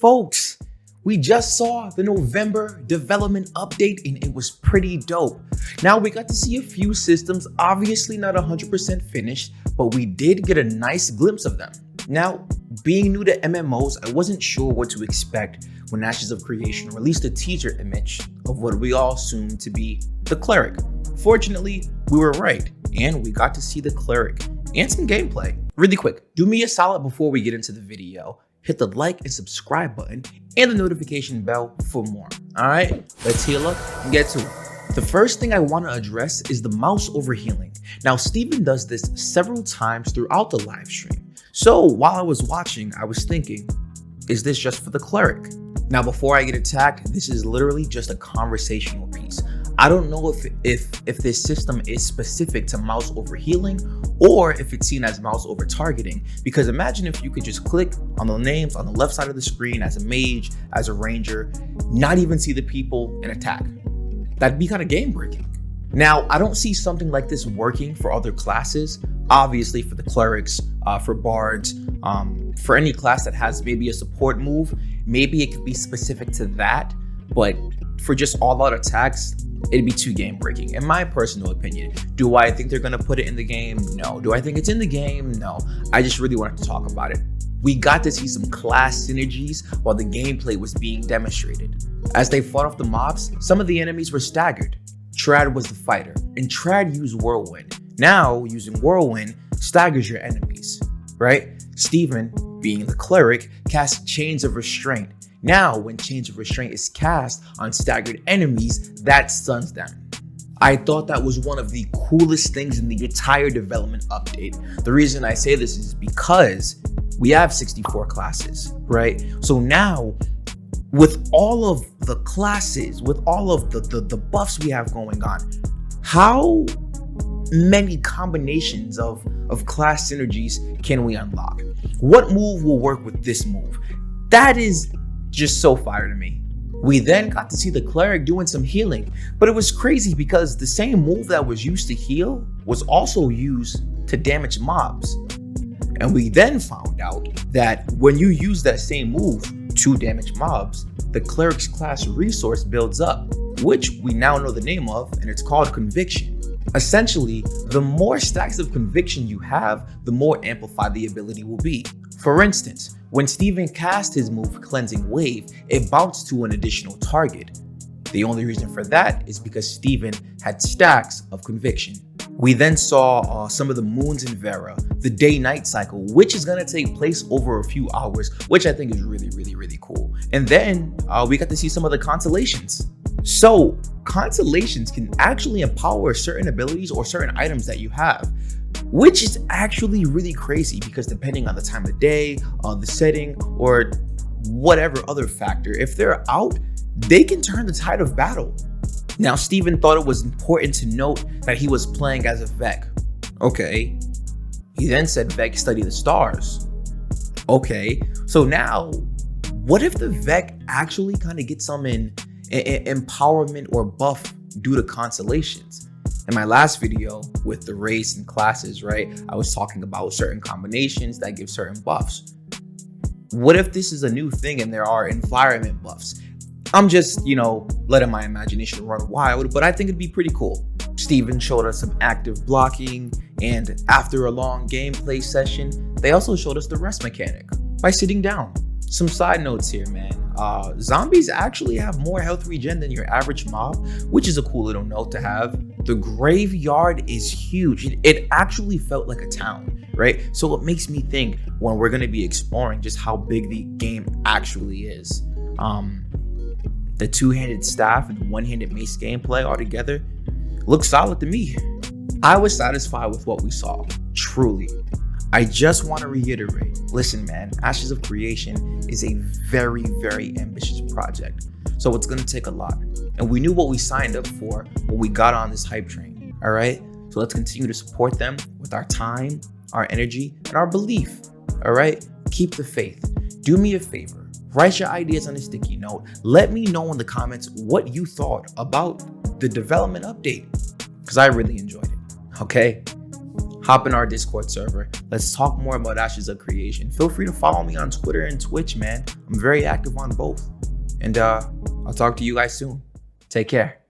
folks, we just saw the November development update and it was pretty dope. Now we got to see a few systems, obviously not 100% finished, but we did get a nice glimpse of them. Now, being new to MMOs, I wasn't sure what to expect when Ashes of Creation released a teaser image of what we all assumed to be the Cleric. Fortunately, we were right, and we got to see the Cleric and some gameplay. Really quick, do me a solid before we get into the video. Hit the like and subscribe button and the notification bell for more. All right, let's heal up and get to it. The first thing I want to address is the Mouseover healing. Now, Steven does this several times throughout the live stream. So while I was watching, I was thinking, is this just for the Cleric? Now, before I get attacked, this is literally just a conversational piece. I don't know if this system is specific to Mouseover healing or if it's seen as Mouseover targeting, because imagine if you could just click on the names on the left side of the screen as a mage, as a ranger, not even see the people and attack. That'd be kind of game breaking. Now, I don't see something like this working for other classes. Obviously for the clerics, for bards, for any class that has maybe a support move, maybe it could be specific to that, but for just all out attacks, it'd be too game breaking, in my personal opinion. Do I think they're gonna put it in the game? No. Do I think it's in the game? No. I just really wanted to talk about it. We got to see some class synergies while the gameplay was being demonstrated. As they fought off the mobs, some of the enemies were staggered. Trad was the fighter, and Trad used Whirlwind. Now, using Whirlwind staggers your enemies, right? Steven, being the cleric, casts Chains of Restraint. Now, when Chains of Restraint is cast on staggered enemies, that stuns them. I thought that was one of the coolest things in the entire development update. The reason I say this is because we have 64 classes, right? So now, with all of the classes, with all of the buffs we have going on, how many combinations of class synergies can we unlock? What move will work with this move? That is just so fire to me. We then got to see the Cleric doing some healing, but it was crazy because the same move that was used to heal was also used to damage mobs. And we then found out that when you use that same move to damage mobs, the Cleric's class resource builds up, which we now know the name of, and it's called Conviction. Essentially, the more stacks of Conviction you have, the more amplified the ability will be. For instance, when Steven cast his move Cleansing Wave, it bounced to an additional target. The only reason for that is because Steven had stacks of Conviction. We then saw some of the moons in Vera, the day-night cycle, which is going to take place over a few hours, which I think is really cool. And then we got to see some of the Constellations. So Constellations can actually empower certain abilities or certain items that you have, which is actually really crazy because depending on the time of day, the setting, or whatever other factor, if they're out, they can turn the tide of battle. Now, Steven thought it was important to note that he was playing as a Vec. Okay. He then said Vec study the stars. Okay. So now, what if the Vec actually kind of gets some empowerment or buff due to Constellations? In my last video with the race and classes, right, I was talking about certain combinations that give certain buffs. What if this is a new thing and there are environment buffs? I'm just, letting my imagination run wild, but I think it'd be pretty cool. Steven showed us some active blocking, and after a long gameplay session, they also showed us the rest mechanic by sitting down. Some side notes here, man. Zombies actually have more health regen than your average mob, which is a cool little note to have. The graveyard is huge. It actually felt like a town, right? So it makes me think when we're gonna be exploring just how big the game actually is. The two-handed staff and the one-handed mace gameplay altogether looks solid to me. I was satisfied with what we saw, truly. I just want to reiterate, listen man, Ashes of Creation is a very ambitious project. So it's gonna take a lot. And we knew what we signed up for when we got on this hype train, all right? So let's continue to support them with our time, our energy, and our belief, all right? Keep the faith. Do me a favor. Write your ideas on a sticky note. Let me know in the comments what you thought about the development update, because I really enjoyed it, okay? hop in our Discord server. Let's talk more about Ashes of Creation. Feel free to follow me on Twitter and Twitch, man. I'm very active on both. And I'll talk to you guys soon. Take care.